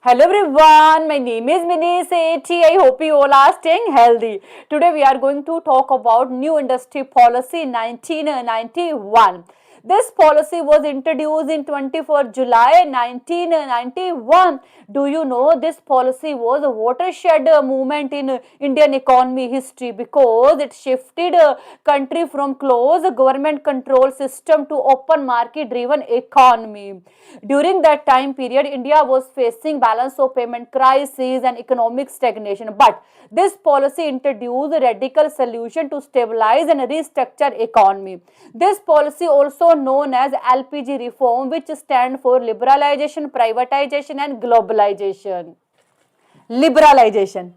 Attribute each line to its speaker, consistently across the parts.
Speaker 1: Hello everyone, my name is Mini Sethi. I hope you all are staying healthy. Today we are going to talk about New Industry Policy 1991. This policy was introduced in 24 July 1991. Do you know this policy was a watershed movement in Indian economy history because it shifted country from closed government control system to open market driven economy. During that time period, India was facing balance of payment crisis and economic stagnation. But this policy introduced a radical solution to stabilize and restructure economy. This policy also known as LPG reform, which stands for liberalization, privatization and globalization. Liberalization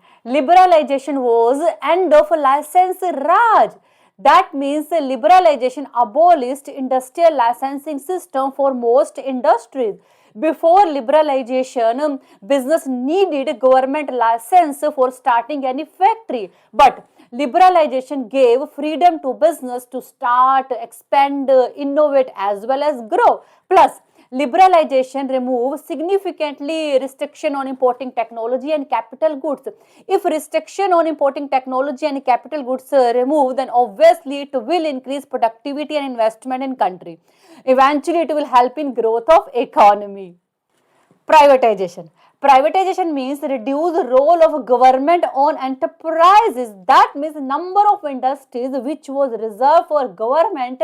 Speaker 1: was end of license raj. That means liberalization abolished industrial licensing system for most industries. Before liberalization, business needed government license for starting any factory, but liberalization gave freedom to business to start, expand, innovate as well as grow. Plus, liberalization removes significantly restriction on importing technology and capital goods. If restriction on importing technology and capital goods removed, then obviously it will increase productivity and investment in country. Eventually, it will help in growth of economy. Privatization. Privatization means reduce role of government on enterprises. That means number of industries which was reserved for government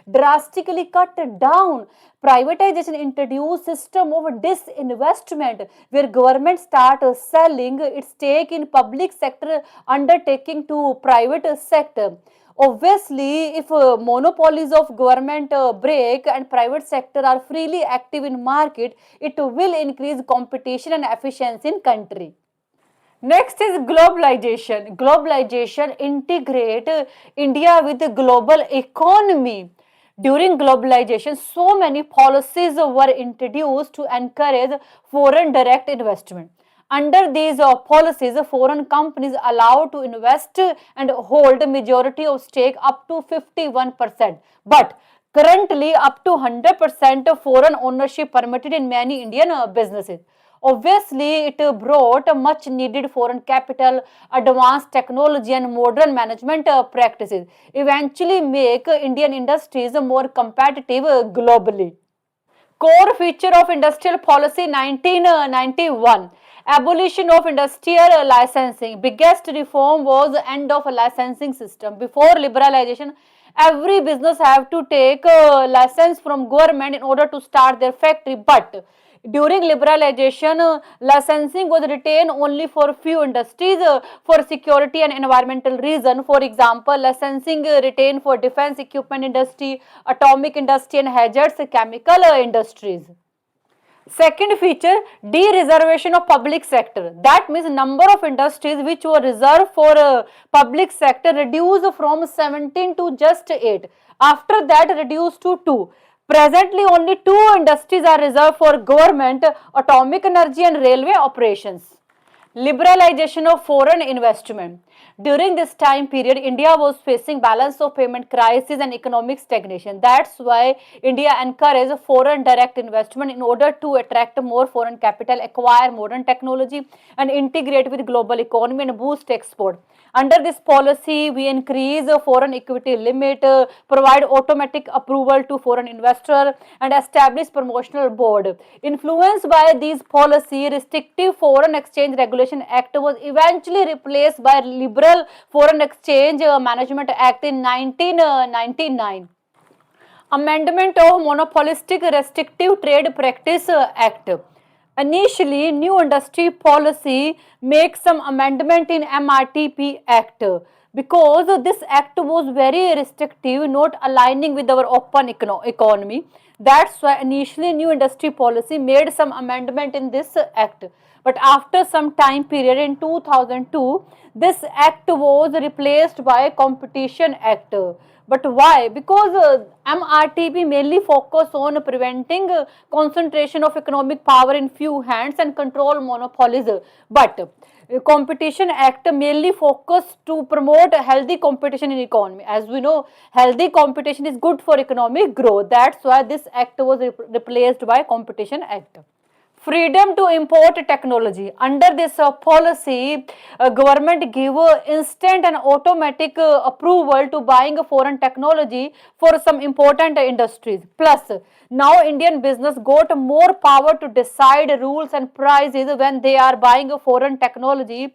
Speaker 1: drastically cut down. Privatization introduced system of disinvestment where government start selling its stake in public sector undertaking to private sector. Obviously, if monopolies of government break and private sector are freely active in market, it will increase competition and efficiency in country. Next is globalization. Globalization integrate India with the global economy. During globalization, so many policies were introduced to encourage foreign direct investment. Under these policies, foreign companies allowed to invest and hold majority of stake up to 51%. But currently, up to 100% of foreign ownership permitted in many Indian businesses. Obviously, it brought much needed foreign capital, advanced technology and modern management practices, eventually make Indian industries more competitive globally. Core feature of Industrial Policy 1991. Abolition of industrial licensing. Biggest reform was the end of a licensing system. Before liberalization, every business have to take a license from government in order to start their factory. But during liberalization, licensing was retained only for few industries for security and environmental reason. For example, licensing retained for defense equipment industry, atomic industry and hazardous chemical industries. Second feature, de-reservation of public sector. That means number of industries which were reserved for public sector reduced from 17 to just 8. After that reduced to 2. Presently only 2 industries are reserved for government, atomic energy and railway operations. Liberalization of foreign investment. During this time period, India was facing balance of payment crisis and economic stagnation. That's why India encouraged foreign direct investment in order to attract more foreign capital, acquire modern technology, and integrate with global economy and boost export. Under this policy, we increase foreign equity limit, provide automatic approval to foreign investor, and establish promotional board. Influenced by these policy, restrictive foreign exchange regulation act was eventually replaced by liberal foreign exchange management act in 1999. Amendment of Monopolistic Restrictive Trade Practice Act. Initially, new industry policy makes some amendment in MRTP Act because this act was very restrictive, not aligning with our open economy. That's why initially new industry policy made some amendment in this act. But after some time period in 2002, this act was replaced by Competition Act. But why? Because MRTP mainly focus on preventing concentration of economic power in few hands and control monopolies. But Competition Act mainly focus to promote healthy competition in economy. As we know, healthy competition is good for economic growth. That's why this act was replaced by Competition Act. freedom to import technology. Under this policy, government give instant and automatic approval to buying foreign technology for some important industries. Plus, now Indian business got more power to decide rules and prices when they are buying a foreign technology,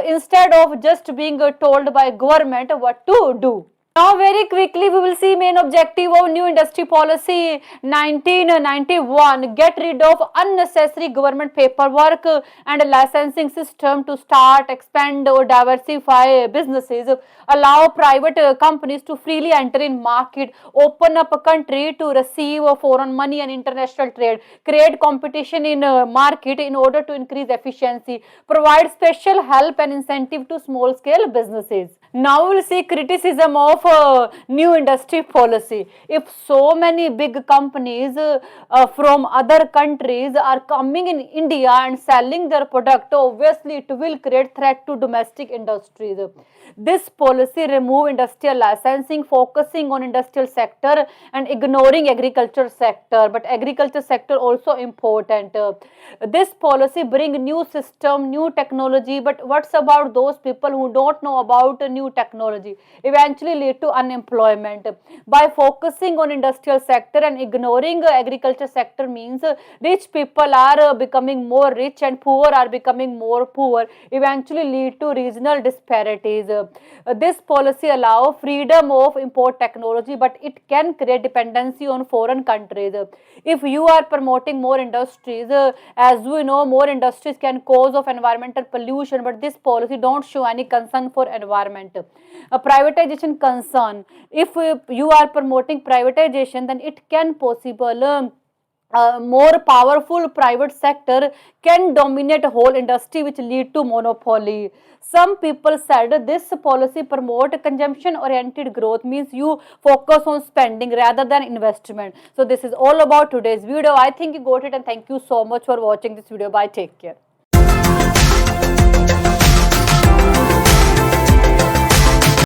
Speaker 1: instead of just being told by government what to do. Now, very quickly, we will see main objective of new industry policy 1991. Get rid of unnecessary government paperwork and licensing system to start, expand or diversify businesses. Allow private companies to freely enter in market. Open up a country to receive foreign money and international trade. Create competition in market in order to increase efficiency. Provide special help and incentive to small scale businesses. Now we'll see criticism of new industry policy. If so many big companies from other countries are coming in India and selling their product, obviously it will create threat to domestic industries. This policy remove industrial licensing, focusing on industrial sector and ignoring agriculture sector. But agriculture sector also important. This policy bring new system, new technology. But what's about those people who don't know about new technology? Eventually lead to unemployment. By focusing on industrial sector and ignoring agriculture sector means rich people are becoming more rich and poor are becoming more poor. Eventually lead to regional disparities. This policy allow freedom of import technology, but it can create dependency on foreign countries. If you are promoting more industries, as we know, more industries can cause of environmental pollution, but this policy don't show any concern for environment. A privatization concern. If you are promoting privatization, then it can possible more powerful private sector can dominate whole industry, which lead to monopoly. Some people said this policy promote consumption oriented growth, means you focus on spending rather than investment. So this is all about today's video. I think you got it, and thank you so much for watching this video. Bye, take care.